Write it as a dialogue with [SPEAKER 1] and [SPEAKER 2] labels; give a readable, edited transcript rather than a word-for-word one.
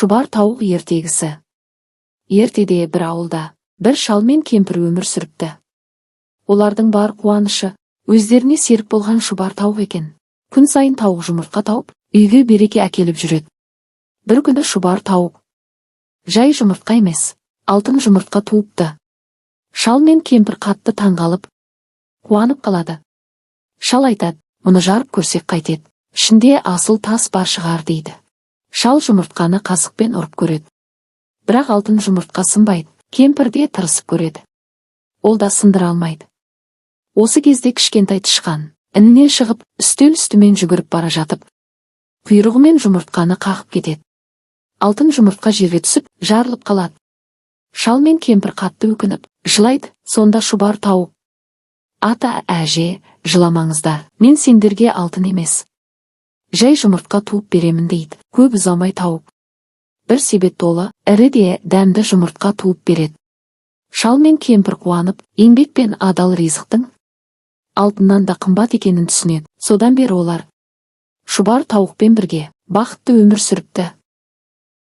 [SPEAKER 1] Шұбар тауық ертегісі. Ертеде бір ауылда бір шал мен кемпір өмір сүріпті. Олардың бар қуанышы өздеріне серік болған шұбар тауық екен. Күн сайын тауық жұмыртқа тауып, үйге береке әкеліп жүреді. Бір күні шұбар тауық жай жұмыртқа емес, алтын жұмыртқа туыпты. Шал мен кемпір қатты таңғалып, қуанып қалады. Шал айтады, мұны жарып көрсек қайтеді, ішінде асыл тас бар шығар дейді. Шал жұмыртқаны қасықпен ұрып көреді. Бірақ алтын жұмыртқа сынбайды, кемпір де тырысып көреді. Ол да сындыра алмайды. Осы кезде кішкентай тышқан інінен шығып, үстел үстімен жүгіріп бара жатып, құйрығымен жұмыртқаны қағып кетеді. Алтын жұмыртқа жерге түсіп, жарылып қалады. Шал мен кемпір қатты өкініп, жылайды. Сонда шұбар тауық: ата, әже, жыламаңыздар, мен сендерге алтын емес, жай жұмыртқа туып беремін дейді. Көп ұзамай тауық бір себет толы, ірі де дәмді жұмыртқа туып береді. Шал мен кемпір қуанып, еңбек пен адал ризықтың алтыннан да қымбат екенін түсінеді. Содан бері олар шұбар тауықпен бірге бақытты өмір сүріпті.